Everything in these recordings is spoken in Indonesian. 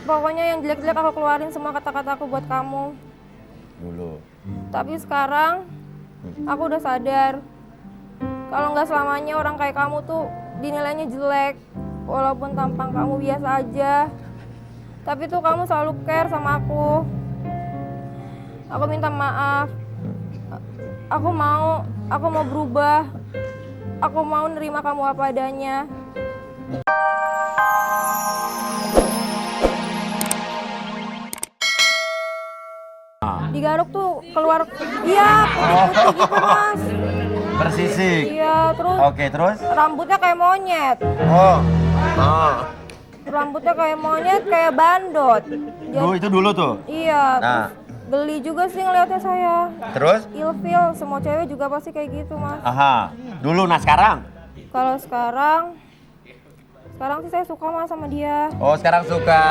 Pokoknya yang jelek-jelek aku keluarin semua kata-kataku buat kamu. Dulu. Tapi sekarang aku udah sadar kalau nggak selamanya orang kayak kamu tuh dinilainya jelek. Walaupun tampang kamu biasa aja, tapi tuh kamu selalu care sama aku. Aku minta maaf. Aku mau berubah. Aku mau nerima kamu apa adanya. Digaruk tuh keluar, iya putih-putih gitu mas. Bersisik. Iya, terus Oke, terus? rambutnya kayak monyet. Oh. Oh. Rambutnya kayak monyet, kayak bandot. Itu dulu tuh. Iya, Nah. terus geli juga sih ngeliatnya saya. Terus? Ilfil, semua cewek juga pasti kayak gitu mas. Aha. Dulu, nah sekarang? Kalau sekarang sih saya suka mas sama dia. Oh, sekarang suka.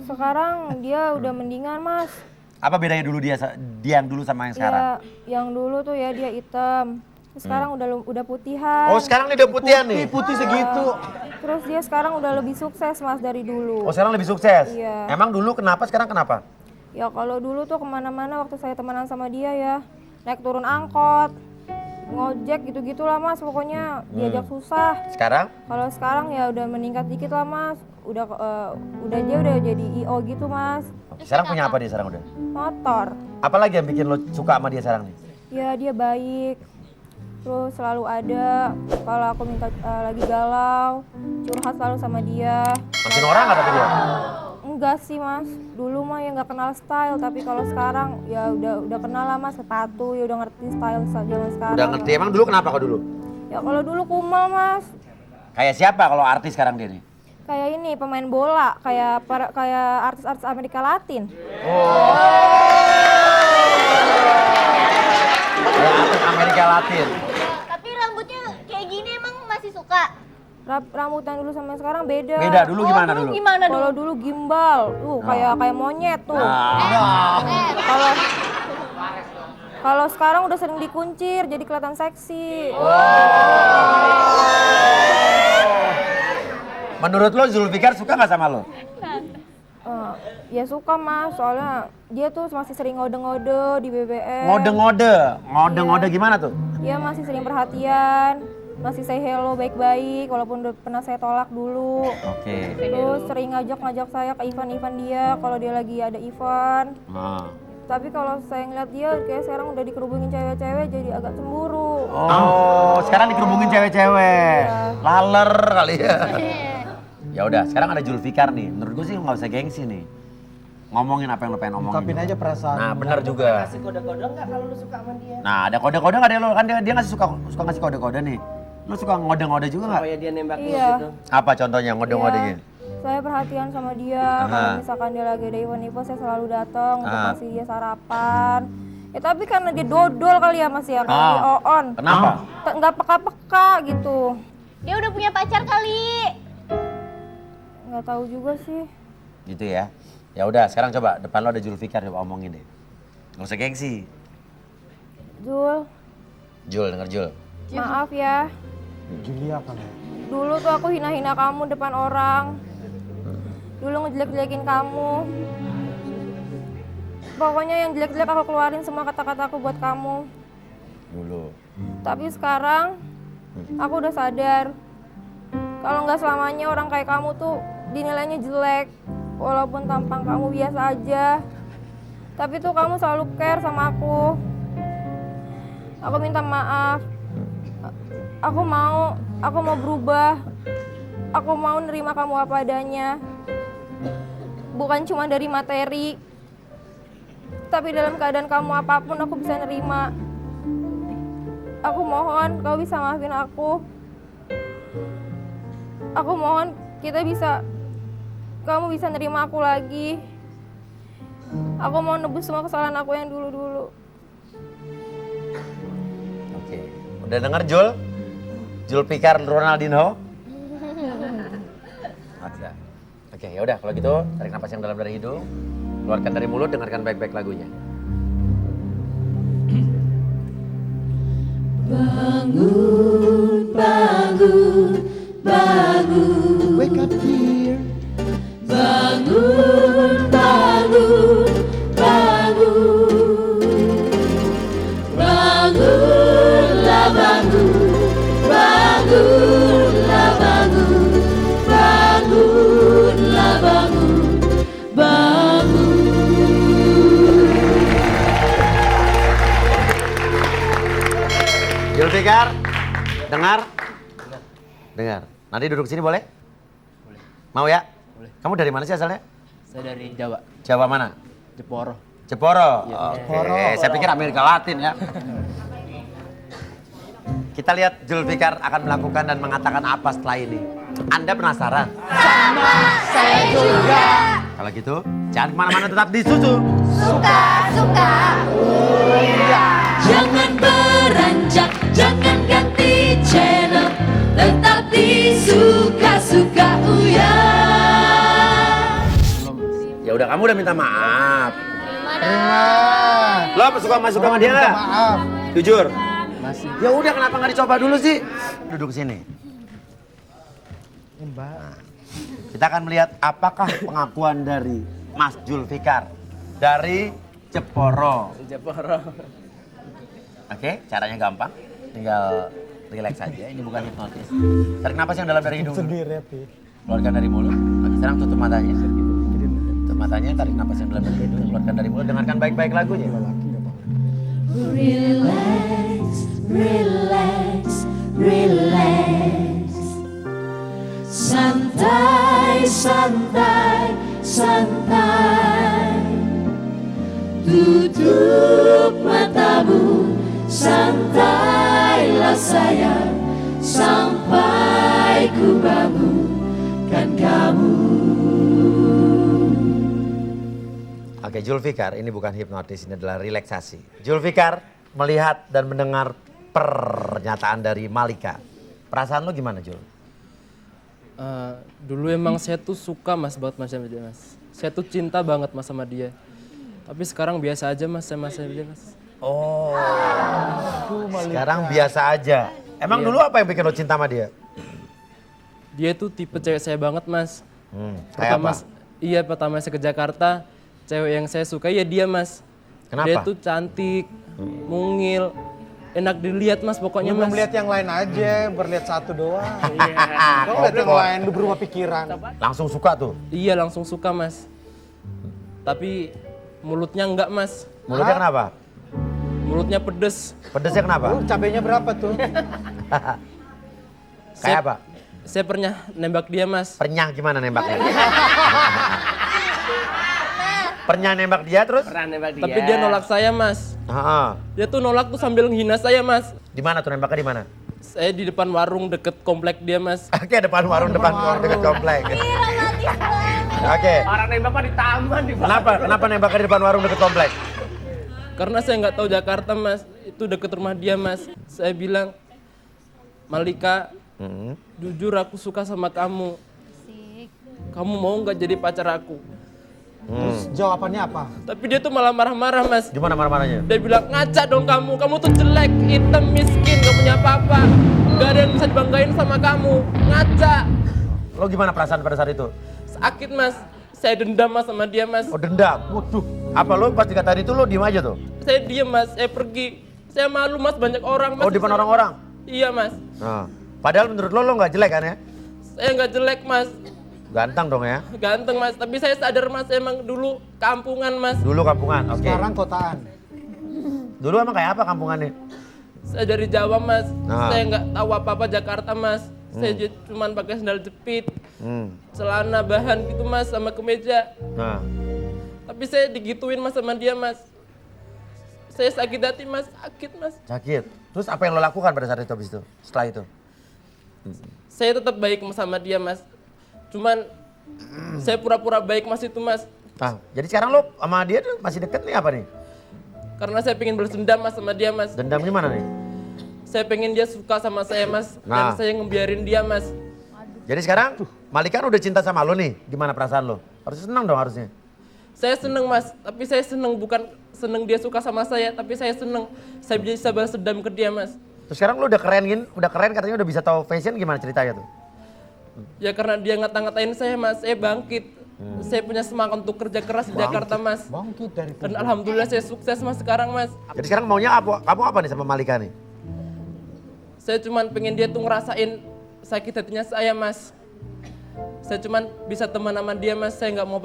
Sekarang dia udah mendingan mas. Apa bedanya dulu dia yang dulu sama yang sekarang? Ya, yang dulu tuh ya dia hitam. Sekarang udah putihan. Oh, sekarang ini udah putihan nih? Putih segitu. Terus dia sekarang udah lebih sukses mas dari dulu. Oh, sekarang lebih sukses? Iya. Emang dulu kenapa, sekarang kenapa? Ya kalau dulu tuh kemana-mana waktu saya temenan sama dia ya, naik turun angkot, ngojek gitu-gitulah mas, pokoknya diajak susah. Sekarang? Kalau sekarang ya udah meningkat dikit lah mas, udah dia udah jadi IO gitu mas. Sekarang punya apa dia sekarang udah? Motor. Apalagi yang bikin lo suka sama dia sekarang nih? Ya dia baik, terus selalu ada kalau aku minta lagi galau, curhat selalu sama dia. Makin orang nggak tapi dia? Enggak sih mas, dulu mah ya nggak kenal style, tapi kalau sekarang ya udah kenal lah mas, sepatu ya udah ngerti style zaman sekarang. Udah ngerti, emang dulu kenapa kok dulu? Ya kalau dulu kumal mas, Kayak siapa kalau artis sekarang dia nih? kayak ini pemain bola, kayak artis-artis Amerika Latin. Kayak artis Amerika Latin. Tapi rambutnya kayak gini emang masih suka? Rambutnya dulu sama sekarang beda. Beda, dulu gimana dulu? Gimana dulu? Kalau dulu gimbal, tuh kayak monyet tuh. Nah. Kalau sekarang udah sering dikuncir, jadi kelihatan seksi. Menurut lo Zulfikar suka nggak sama lo? Ya suka mas, soalnya dia tuh masih sering ngode-ngode di BBM. Ngode-ngode gimana tuh? Dia masih sering perhatian, masih say hello baik-baik, walaupun udah pernah saya tolak dulu. Oke. Terus sering ngajak saya ke event-event dia kalau dia lagi ada event. Nah. Tapi kalau saya ngeliat dia kayak sekarang udah dikerubungin cewek-cewek jadi agak cemburu. Oh, sekarang dikerubungin cewek-cewek. Iya. Laler kali ya. Ya udah, sekarang ada Zulfikar nih. Menurut gue sih nggak usah gengsi nih. Ngomongin apa yang lo pengen ngomongin. Ungkapin aja perasaan. Nah, benar juga. Kasih kode-kode nggak kalau lu suka sama dia? Nah, ada kode-kode nggak deh lo? Kan dia ngasih suka ngasih kode-kode nih. Lo suka ngode-ngode juga nggak? Supaya dia nembak lu Iya. gitu. Apa contohnya ngode-ngodenya? Saya perhatian sama dia, kalau misalkan dia lagi ada event-event saya selalu datang untuk kasih dia sarapan. Ya tapi karena dia dodol kali ya mas ya, kayak di Oon. Kenapa? Nggak peka-peka gitu. Dia udah punya pacar kali. Nggak tahu juga sih. Gitu ya. Ya udah, sekarang coba depan lo ada Zulfikar, coba omongin deh. Nggak usah gengsi. Jul, Jul, denger Jul. maaf ya. Julia kan ya. Dulu tuh aku hina-hina kamu depan orang. Dulu ngejelek-jelekin kamu. Pokoknya yang jelek-jelek aku keluarin semua kata-kataku buat kamu. Dulu. Tapi sekarang aku udah sadar kalau nggak selamanya orang kayak kamu tuh dinilainya jelek. Walaupun tampang kamu biasa aja, tapi tuh kamu selalu care sama aku. Aku minta maaf. Aku mau berubah. Aku mau nerima kamu apa adanya. Bukan cuma dari materi, tapi dalam keadaan kamu apapun aku bisa nerima. Aku mohon kau bisa maafin aku. Aku mohon kamu bisa nerima aku lagi. Aku mau nebus semua kesalahan aku yang dulu-dulu. Oke. Udah denger Jul? Zulfikar Ronaldinho? Ada. Oke, ya udah kalau gitu tarik napas yang dalam dari hidung, keluarkan dari mulut, dengarkan baik-baik lagunya. Bangun, bangun, bangun. Zulfikar, dengar? Dengar. Nanti duduk sini boleh? Boleh. Mau ya? Boleh. Kamu dari mana sih asalnya? Saya dari Jawa, Jawa mana? Jeporo. Jeporo. Iya. Oke, saya pikir Amerika Latin ya. Kita lihat Zulfikar akan melakukan dan mengatakan apa setelah ini. Anda penasaran? Saya juga. Kalau gitu, jangan kemana-mana, tetap di Susu. Suka. Jangan beranjak, jangan ganti channel, tetap di suka-suka Uya. Ya udah, kamu udah minta maaf. Terima. Lo apa suka masuk sama dia Minta nggak? maaf. Jujur. Masih. Ya udah, kenapa nggak dicoba dulu sih? Duduk sini. Ini Mbak. Kita akan melihat apakah pengakuan dari Mas Zulfikar dari Jeporo. Jeporo. Oke, caranya gampang. Tinggal relax saja. Ini bukan hipnotis. Tarik napas yang dalam dari hidung. Sendiri ya, Pi. Keluarkan dari mulut. Oke, sekarang tutup matanya. Tutup matanya, tarik napas yang dalam dari hidung. Keluarkan dari mulut. Dengarkan baik-baik lagunya. Relax, relax, relax. Santai, santai, santai. Tutup matamu, santailah sayang, sampai ku bangunkan kamu. Oke, Zulfikar, ini bukan hipnotis, ini adalah relaksasi. Zulfikar melihat dan mendengar pernyataan dari Malika. Perasaan lo gimana, Jul? Dulu emang saya tuh suka mas banget mas sama dia mas. Saya tuh cinta banget mas sama dia. Tapi sekarang biasa aja mas sama dia mas. Oh, sekarang biasa aja. Emang dulu apa yang bikin lo cinta sama dia? Dia tuh tipe cewek saya banget mas. Kayak apa? Iya, pertama saya ke Jakarta, cewek yang saya suka ya dia mas. Kenapa? Dia tuh cantik, mungil, enak dilihat mas pokoknya Lu belum mas. lihat yang lain aja, berlihat satu doang. Iya. Kamu lihat yang lain, lu berubah pikiran. Langsung suka tuh. Iya langsung suka mas. Tapi mulutnya enggak mas. Mulutnya kenapa? Mulutnya pedes. Pedesnya kenapa? Lu cabenya berapa tuh? Kayak apa? Saya pernah nembak dia mas. Pernyah gimana nembaknya? Pernyah nembak dia terus? Pernah nembak dia. Tapi dia nolak saya mas. Heeh. Dia tuh nolak tuh sambil menghina saya mas. Di mana tuh nembaknya di mana? Saya di depan warung deket komplek dia mas. Oke, depan warung dekat komplek. Romantis banget. Oke. Orang nembak mah di taman di Kenapa nembaknya di depan warung dekat komplek? Karena saya nggak tahu Jakarta mas. Itu deket rumah dia mas. Saya bilang, Malika, jujur aku suka sama kamu. Kamu mau nggak jadi pacar aku? Terus jawabannya apa? Tapi dia tuh malah marah-marah mas. Gimana marah-marahnya? Dia bilang, ngaca dong kamu tuh jelek, hitam, miskin, gak punya apa-apa. Gak ada yang bisa dibanggain sama kamu, ngaca. Lo gimana perasaan pada saat itu? Sakit mas, saya dendam mas sama dia mas. Oh, dendam. Waduh. Apa lo pas dikatain itu lo diem aja tuh? Saya diem mas, saya pergi. Saya malu mas, banyak orang mas. Oh, di depan orang-orang? Iya mas, Nah. Padahal menurut lo nggak jelek kan ya? saya nggak jelek mas. Ganteng dong ya? Ganteng mas, tapi saya sadar mas emang dulu kampungan mas. Dulu kampungan, oke. Sekarang kotaan. Dulu emang kayak apa kampungannya? Saya dari Jawa mas, Nah. saya nggak tahu apa-apa Jakarta mas. Saya cuman pakai sandal jepit, celana bahan gitu mas sama kemeja. Nah. Tapi saya digituin mas sama dia mas. Saya sakit hati mas, sakit mas. Sakit. Terus apa yang lo lakukan pada saat itu habis itu? Setelah itu? Saya tetap baik sama dia mas. Cuman saya pura-pura baik mas itu mas. Nah, jadi sekarang lo sama dia tuh masih deket nih apa nih? Karena saya pengen balas dendam mas sama dia mas. Dendam gimana nih? Saya pengen dia suka sama saya mas. Nah. Dan saya ngebiarin dia mas. Jadi sekarang Malika udah cinta sama lo nih. Gimana perasaan lo? Harusnya senang dong harusnya. Saya seneng mas, tapi saya seneng bukan seneng dia suka sama saya. Tapi saya seneng saya bisa balas dendam ke dia mas. Terus sekarang lo udah keren katanya udah bisa tahu fashion, gimana ceritanya tuh? Ya karena dia ngata-ngatain saya mas, saya bangkit. Saya punya semangat untuk kerja keras di Jakarta mas. Bangkit dari Dan alhamdulillah saya sukses mas sekarang mas. Jadi sekarang maunya apa? Kamu apa nih sama Malika nih? Saya cuman pengen dia tuh ngerasain sakit hatinya saya mas. Saya cuman bisa teman sama dia mas, saya nggak mau